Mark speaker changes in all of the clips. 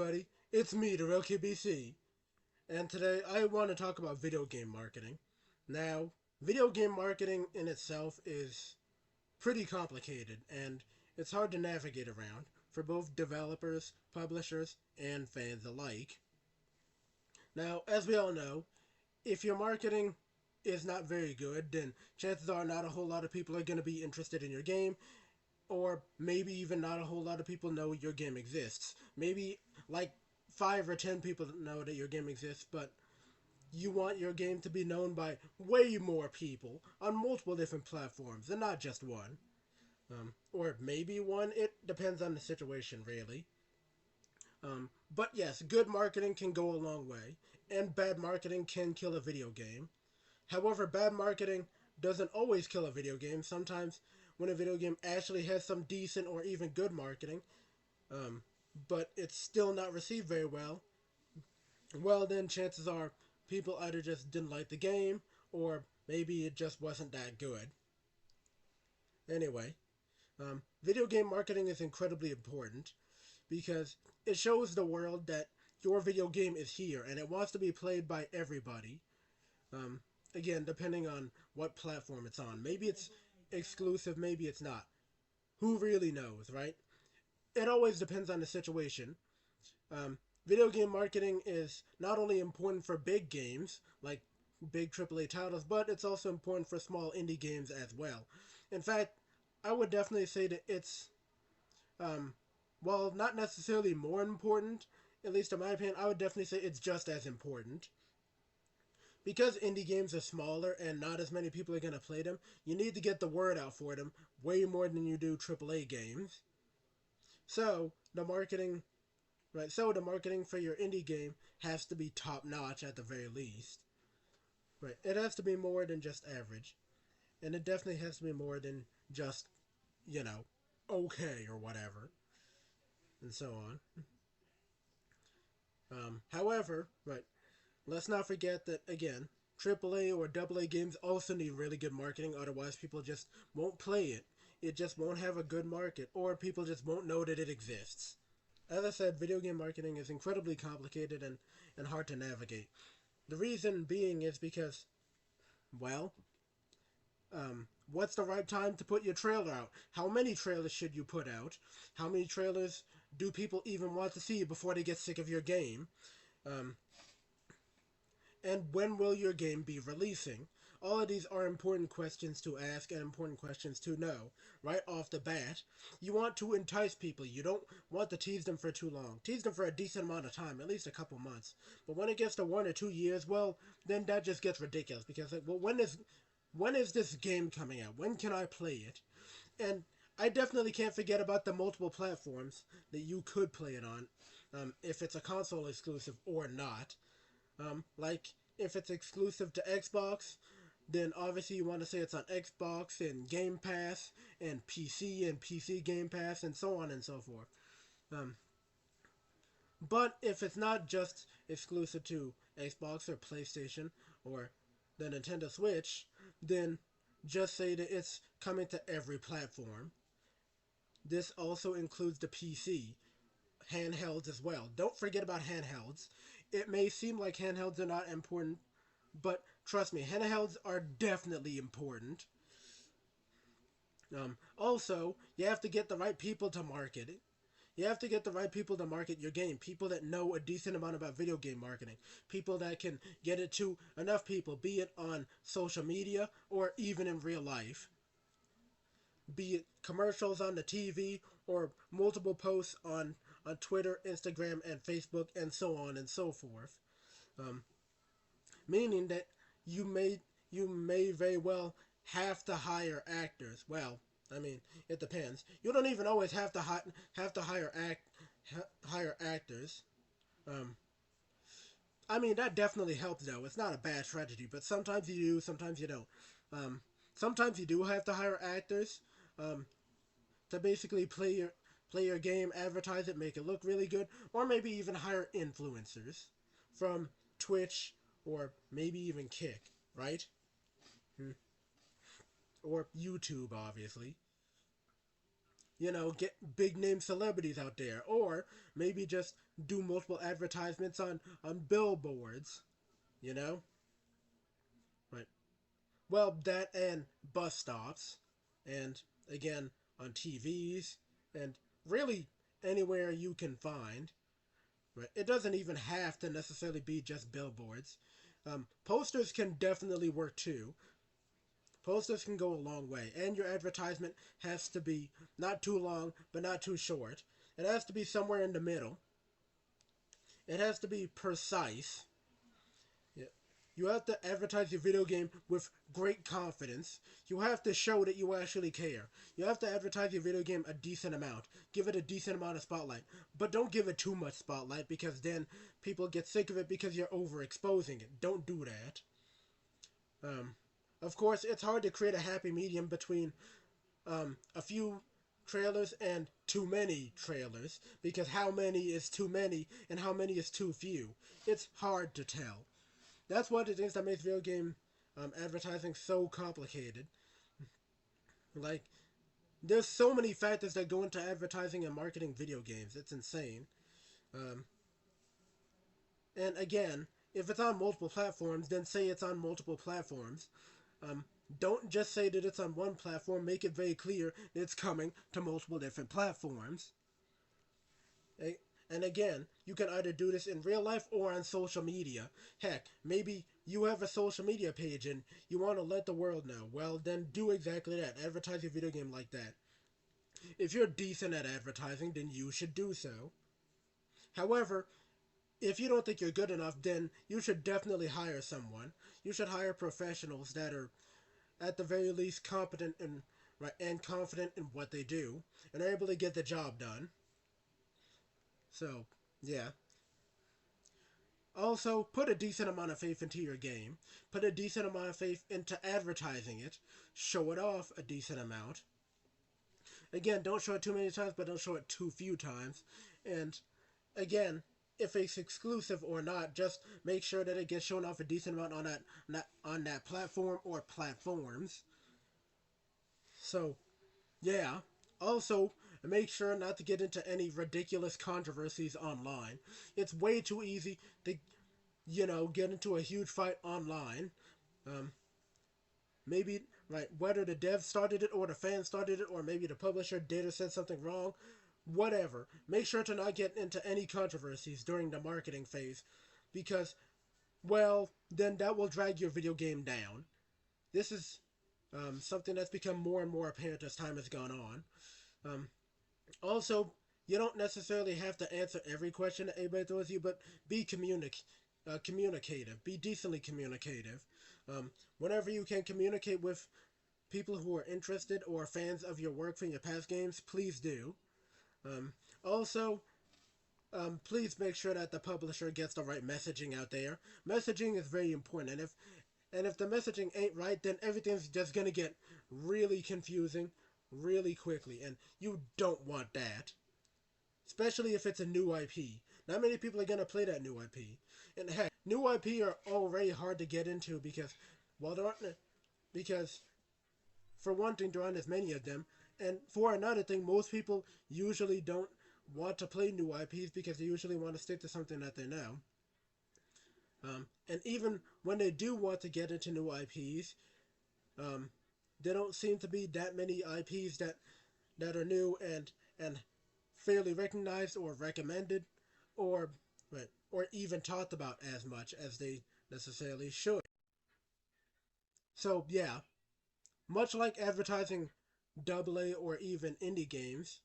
Speaker 1: everybody, it's me, the Real KBC, and today I want to talk about video game marketing. Now, video game marketing in itself is pretty complicated, and it's hard to navigate around for both developers, publishers, and fans alike. Now, as we all know, if your marketing is not very good, then chances are not a whole lot of people are going to be interested in your game, or maybe even not a whole lot of people know your game exists. Maybe like 5 or 10 people know that your game exists, but you want your game to be known by way more people on multiple different platforms and not just one. Or maybe one. It depends on the situation, really. But yes, good marketing can go a long way, and bad marketing can kill a video game. However, bad marketing doesn't always kill a video game. Sometimes when a video game actually has some decent or even good marketing, but it's still not received very well, well then chances are people either just didn't like the game or maybe it just wasn't that good. Anyway, video game marketing is incredibly important because it shows the world that your video game is here and it wants to be played by everybody. Again, depending on what platform it's on. Maybe it's exclusive, maybe it's not. Who really knows, right? It always depends on the situation. Video game marketing is not only important for big games, like big AAA titles, but it's also important for small indie games as well. In fact, I would definitely say that it's, while not necessarily more important, at least in my opinion, I would definitely say it's just as important. Because indie games are smaller and not as many people are going to play them, you need to get the word out for them way more than you do AAA games. So, the marketing So the marketing for your indie game has to be top notch at the very least. Right. It has to be more than just average. And it definitely has to be more than just, you know, okay or whatever. And so on. However, let's not forget that again, AAA or AA games also need really good marketing, otherwise people just won't play it. It just won't have a good market, or people just won't know that it exists. As I said, video game marketing is incredibly complicated and hard to navigate. The reason being is because, well, what's the right time to put your trailer out? How many trailers should you put out? How many trailers do people even want to see before they get sick of your game? And when will your game be releasing? All of these are important questions to ask and important questions to know right off the bat. You want to entice people. You don't want to tease them for too long. Tease them for a decent amount of time, at least a couple months. But when it gets to 1 or 2 years, well, then that just gets ridiculous because, like, well, when is this game coming out? When can I play it? And I definitely can't forget about the multiple platforms that you could play it on, if it's a console exclusive or not. Like, if it's exclusive to Xbox, then obviously you want to say it's on Xbox and Game Pass and PC Game Pass and so on and so forth. But if it's not just exclusive to Xbox or PlayStation or the Nintendo Switch, then just say that it's coming to every platform. This also includes the PC, handhelds as well. Don't forget about handhelds. It may seem like handhelds are not important, but trust me, handhelds are definitely important. Also, you have to get the right people to market it. You have to get the right people to market your game. People that know a decent amount about video game marketing. People that can get it to enough people, be it on social media or even in real life. Be it commercials on the TV or multiple posts on Twitter, Instagram, and Facebook, and so on and so forth. Meaning that you may very well have to hire actors. Well, I mean, it depends. You don't even always have to hire actors. I mean, that definitely helps though. It's not a bad strategy, but sometimes you do, sometimes you don't. Sometimes you do have to hire actors to basically play your game, advertise it, make it look really good, or maybe even hire influencers from Twitch or maybe even Kick, right? Or YouTube, obviously. Get big name celebrities out there, or maybe just do multiple advertisements on billboards, you know? Right. Well, that and bus stops, and again, on TVs, and really anywhere you can find. Right. It doesn't even have to necessarily be just billboards. Posters can definitely work too. Posters can go a long way, and your advertisement has to be not too long, but not too short. It has to be somewhere in the middle. It has to be precise. Yeah. You have to advertise your video game with great confidence. You have to show that you actually care. You have to advertise your video game a decent amount. Give it a decent amount of spotlight. But don't give it too much spotlight because then people get sick of it because you're overexposing it. Don't do that. Um, of course, it's hard to create a happy medium between a few trailers and too many trailers because how many is too many and how many is too few. It's hard to tell. That's one of the things that makes video game advertising so complicated. Like, there's so many factors that go into advertising and marketing video games. It's insane. Um, and again, if it's on multiple platforms, then say it's on multiple platforms. Um, don't just say that it's on one platform. Make it very clear that it's coming to multiple different platforms. And again, you can either do this in real life or on social media. Heck, maybe you have a social media page and you want to let the world know. Well, then do exactly that. Advertise your video game like that. If you're decent at advertising, then you should do so. However, if you don't think you're good enough, then you should definitely hire someone. You should hire professionals that are, at the very least, competent and confident in what they do and are able to get the job done. So, yeah. Also, put a decent amount of faith into your game. Put a decent amount of faith into advertising it. Show it off a decent amount. Again, don't show it too many times, but don't show it too few times. And again, if it's exclusive or not, just make sure that it gets shown off a decent amount on that platform or platforms. So, yeah. Also, make sure not to get into any ridiculous controversies online. It's way too easy to, get into a huge fight online. Um, maybe, right, whether the dev started it or the fan started it or maybe the publisher did or said something wrong, whatever. Make sure to not get into any controversies during the marketing phase because, well, then that will drag your video game down. This is something that's become more and more apparent as time has gone on. Um, Also, you don't necessarily have to answer every question that anybody throws you, but be communicative. Be decently communicative. Whenever you can communicate with people who are interested or fans of your work from your past games, please do. Um, Also, please make sure that the publisher gets the right messaging out there. Messaging is very important, and if the messaging ain't right, then everything's just gonna get really confusing really quickly, and you don't want that. Especially if it's a new IP. Not many people are gonna play that new IP. And heck, new IP are already hard to get into well, there aren't because for one thing, there aren't as many of them, and for another thing, most people usually don't want to play new IPs because they usually want to stick to something that they know. And even when they do want to get into new IPs, um, there don't seem to be that many IPs that are new and fairly recognized or recommended, or or even talked about as much as they necessarily should. So yeah, much like advertising AA or even indie games,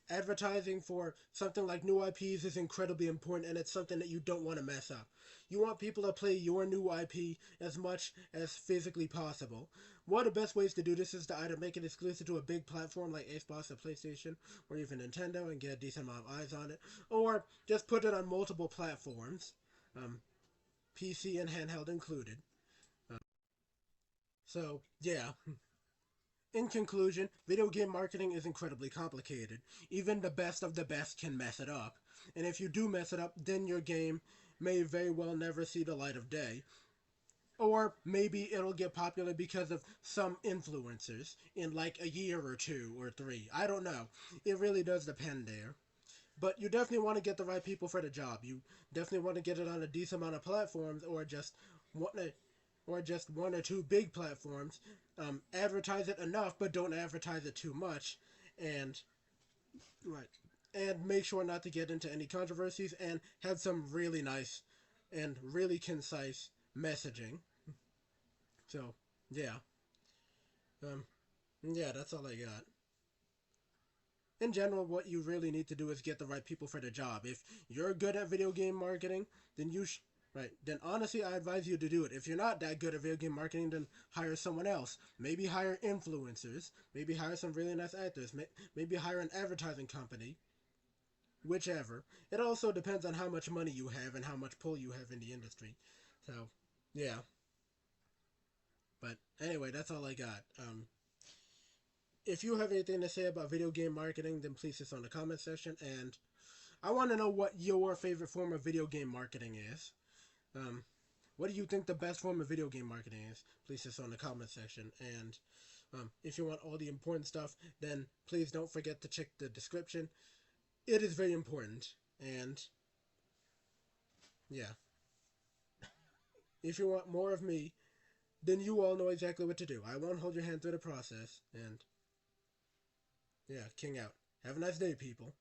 Speaker 1: advertising for something like new IPs is incredibly important and it's something that you don't want to mess up. You want people to play your new IP as much as physically possible. One of the best ways to do this is to either make it exclusive to a big platform like Xbox or PlayStation or even Nintendo and get a decent amount of eyes on it, or just put it on multiple platforms, um, PC and handheld included. Uh, so, yeah. In conclusion, video game marketing is incredibly complicated. Even the best of the best can mess it up. And if you do mess it up, then your game may very well never see the light of day. Or maybe it'll get popular because of some influencers in like a year or two or three. I don't know. It really does depend there. But you definitely want to get the right people for the job. You definitely want to get it on a decent amount of platforms, or just one or two big platforms. Advertise it enough, but don't advertise it too much, and right, and make sure not to get into any controversies, and have some really nice and really concise messaging. So yeah, um, yeah, that's all I got. In general, what you really need to do is get the right people for the job. If you're good at video game marketing, then right. Then honestly, I advise you to do it. If you're not that good at video game marketing, then hire someone else. Maybe hire influencers. Maybe hire some really nice actors. Maybe hire an advertising company. Whichever. It also depends on how much money you have and how much pull you have in the industry. So, yeah. But anyway, that's all I got. If you have anything to say about video game marketing, then please just on the comment section. And I want to know what your favorite form of video game marketing is. Um, what do you think the best form of video game marketing is? Please just on the comment section. And if you want all the important stuff, then please don't forget to check the description. It is very important. And yeah, if you want more of me, then you all know exactly what to do. I won't hold your hand through the process. And yeah, King out. Have a nice day, people.